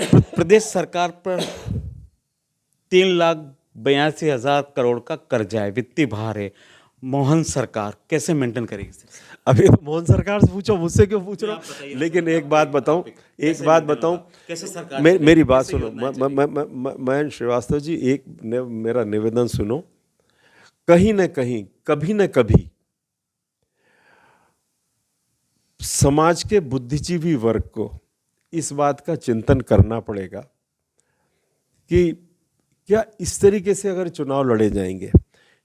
प्रदेश सरकार पर 3,82,000 करोड़ का कर्जा है, वित्तीय भार है। मोहन सरकार कैसे मेंटेन करेगी सर? अभी तो मोहन सरकार से पूछो, मुझसे क्यों पूछ रहे हो? लेकिन एक बात बताऊं, एक बात बताऊं, कैसे सरकार मेरी बात कैसे सुनो। योजनाएं चलेगी? मैं श्रीवास्तव जी, मेरा निवेदन सुनो। कहीं न कहीं, कभी न कभी समाज के बुद्धिजीवी वर्ग को इस बात का चिंतन करना पड़ेगा कि क्या इस तरीके से अगर चुनाव लड़े जाएंगे,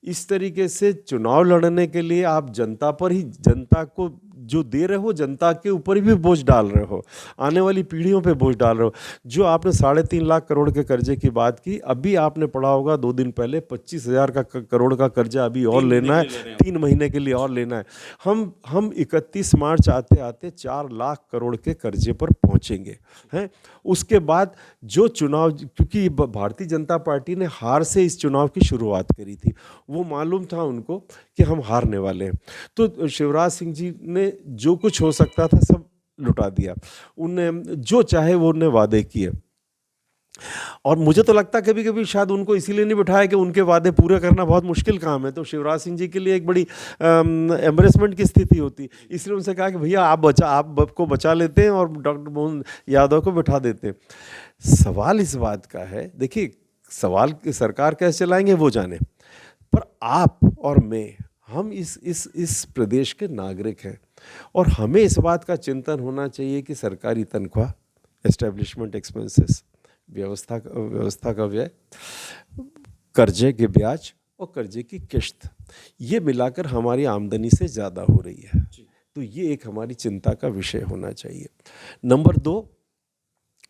इस तरीके से चुनाव लड़ने के लिए आप जनता पर ही, जनता को जो दे रहे हो, जनता के ऊपर भी बोझ डाल रहे हो, आने वाली पीढ़ियों पे बोझ डाल रहे हो। जो आपने 3.5 लाख करोड़ के कर्जे की बात की, अभी आपने पढ़ा होगा 2 दिन पहले 25,000 करोड़ का कर्जा अभी और लेना है, 3 महीने के लिए और लेना है। हम 31 मार्च आते आते 4 लाख करोड़ के कर्जे पर पहुंचेंगे हैं। उसके बाद जो चुनाव, क्योंकि भारतीय जनता पार्टी ने हार से इस चुनाव की शुरुआत करी थी, वो मालूम था उनको कि हम हारने वाले हैं, तो शिवराज सिंह जी ने जो कुछ हो सकता था सब लुटा दिया। उनने जो चाहे वो उनने वादे किए, और मुझे तो लगता कभी कभी शायद उनको इसीलिए नहीं बिठाया कि उनके वादे पूरे करना बहुत मुश्किल काम है, तो शिवराज सिंह जी के लिए एक बड़ी एम्बरेसमेंट की स्थिति होती, इसलिए उनसे कहा कि भैया आपको बचा लेते हैं और डॉक्टर मोहन यादव को बिठा देते हैं। सवाल इस बात का है, देखिए, सवाल की सरकार कैसे चलाएंगे वो जाने, पर आप और मैं, हम इस प्रदेश के नागरिक हैं, और हमें इस बात का चिंतन होना चाहिए कि सरकारी तनख्वाह, एस्टेब्लिशमेंट एक्सपेंसेस, व्यवस्था का व्यय, कर्जे के ब्याज और कर्जे की किश्त, ये मिलाकर हमारी आमदनी से ज़्यादा हो रही है। तो ये एक हमारी चिंता का विषय होना चाहिए। नंबर 2,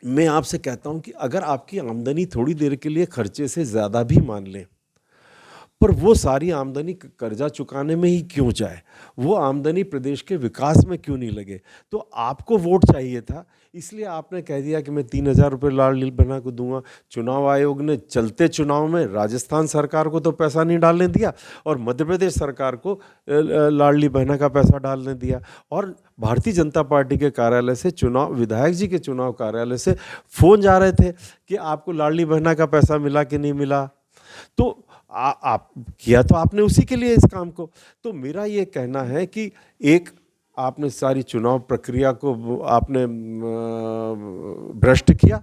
मैं आपसे कहता हूं कि अगर आपकी आमदनी थोड़ी देर के लिए खर्चे से ज़्यादा भी मान लें, पर वो सारी आमदनी कर्जा चुकाने में ही क्यों जाए, वो आमदनी प्रदेश के विकास में क्यों नहीं लगे? तो आपको वोट चाहिए था, इसलिए आपने कह दिया कि मैं 3,000 रुपये लाडली बहना को दूंगा। चुनाव आयोग ने चलते चुनाव में राजस्थान सरकार को तो पैसा नहीं डालने दिया, और मध्य प्रदेश सरकार को लाडली बहना का पैसा डालने दिया, और भारतीय जनता पार्टी के कार्यालय से, चुनाव विधायक जी के चुनाव कार्यालय से फ़ोन जा रहे थे कि आपको लाडली बहना का पैसा मिला कि नहीं मिला। तो आप किया तो आपने उसी के लिए इस काम को। तो मेरा ये कहना है कि एक, आपने सारी चुनाव प्रक्रिया को आपने भ्रष्ट किया,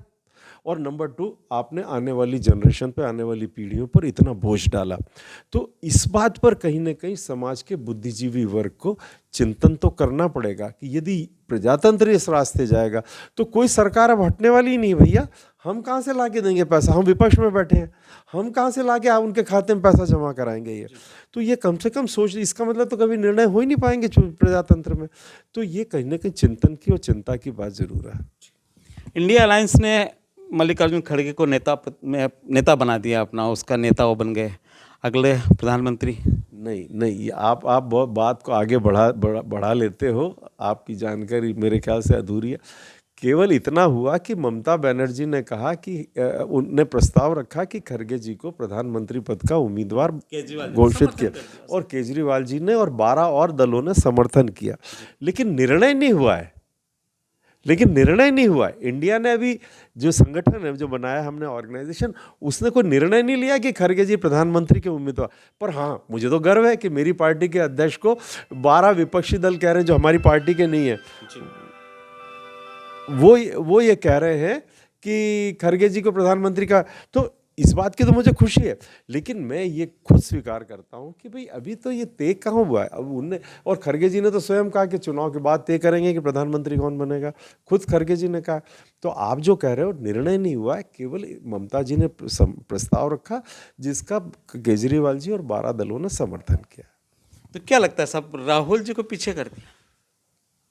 और नंबर 2, आपने आने वाली जनरेशन पे, आने वाली पीढ़ियों पर इतना बोझ डाला। तो इस बात पर कहीं ना कहीं समाज के बुद्धिजीवी वर्ग को चिंतन तो करना पड़ेगा कि यदि प्रजातंत्र इस रास्ते जाएगा तो कोई सरकार अब हटने वाली ही नहीं। भैया, हम कहाँ से ला के देंगे पैसा? हम विपक्ष में बैठे हैं, हम कहाँ से ला के उनके खाते में पैसा जमा कराएंगे? ये तो ये कम से कम सोच, इसका मतलब तो कभी निर्णय हो ही नहीं पाएंगे प्रजातंत्र में। तो ये कहीं ना कहीं चिंतन की और चिंता की बात जरूर है। इंडिया अलायंस ने मल्लिकार्जुन खड़गे को नेता बना दिया अपना, उसका नेता वो बन गए अगले प्रधानमंत्री। नहीं नहीं, आप बहुत बात को आगे बढ़ा लेते हो, आपकी जानकारी मेरे ख्याल से अधूरी है। केवल इतना हुआ कि ममता बनर्जी ने कहा कि उनने प्रस्ताव रखा कि खड़गे जी को प्रधानमंत्री पद का उम्मीदवार घोषित किया, और केजरीवाल जी ने और 12 और दलों ने समर्थन किया, लेकिन निर्णय नहीं हुआ है। इंडिया ने अभी जो संगठन है, जो बनाया हमने ऑर्गेनाइजेशन, उसने कोई निर्णय नहीं लिया कि खड़गे जी प्रधानमंत्री के उम्मीदवार। पर हाँ, मुझे तो गर्व है कि मेरी पार्टी के अध्यक्ष को 12 विपक्षी दल कह रहे हैं जो हमारी पार्टी के नहीं है, वो ये कह रहे हैं कि खड़गे जी को प्रधानमंत्री का। तो इस बात की तो मुझे खुशी है, लेकिन मैं ये खुद स्वीकार करता हूँ कि भाई अभी तो ये तय कहाँ हुआ है। अब उनने, और खड़गे जी ने तो स्वयं कहा कि चुनाव के बाद तय करेंगे कि प्रधानमंत्री कौन बनेगा, खुद खड़गे जी ने कहा। तो आप जो कह रहे हो, निर्णय नहीं हुआ है, केवल ममता जी ने प्रस्ताव रखा जिसका केजरीवाल जी और 12 दलों ने समर्थन किया। तो क्या लगता है सब राहुल जी को पीछे कर दिया?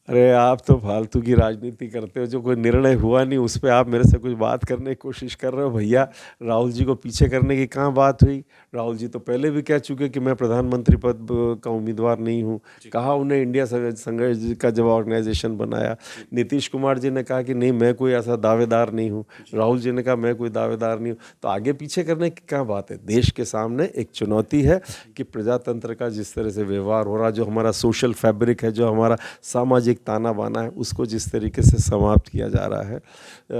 अरे, आप तो फालतू की राजनीति करते हो, जो कोई निर्णय हुआ नहीं उस पर आप मेरे से कुछ बात करने की कोशिश कर रहे हो। भैया, राहुल जी को पीछे करने की कहाँ बात हुई? राहुल जी तो पहले भी कह चुके कि मैं प्रधानमंत्री पद का उम्मीदवार नहीं हूँ। कहा उन्हें इंडिया संघर्ष का जब ऑर्गेनाइजेशन बनाया, नीतीश कुमार जी ने कहा कि नहीं, मैं कोई ऐसा दावेदार नहीं हूँ। राहुल जी ने कहा मैं कोई दावेदार नहीं हूँ। तो आगे पीछे करने की क्या बात है? देश के सामने एक चुनौती है कि प्रजातंत्र का जिस तरह से व्यवहार हो रहा, जो हमारा सोशल फैब्रिक है, जो हमारा सामाजिक सामाजिक ताना बाना है उसको जिस तरीके से समाप्त किया जा रहा है,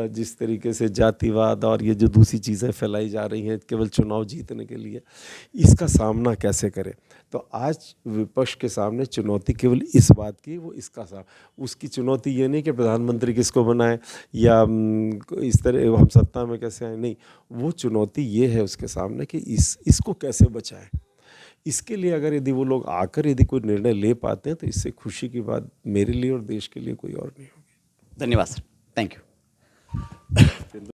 जिस तरीके से जातिवाद और ये जो दूसरी चीज़ें फैलाई जा रही हैं केवल चुनाव जीतने के लिए, इसका सामना कैसे करें। तो आज विपक्ष के सामने चुनौती केवल इस बात की, वो इसका उसकी चुनौती ये नहीं कि प्रधानमंत्री किसको बनाए या इस तरह हम सत्ता में कैसे आए, नहीं, वो चुनौती ये है उसके सामने कि इसको कैसे बचाएं। इसके लिए अगर यदि वो लोग आकर यदि कोई निर्णय ले पाते हैं तो इससे खुशी की बात मेरे लिए और देश के लिए कोई और नहीं होगी। धन्यवाद सर, थैंक यू।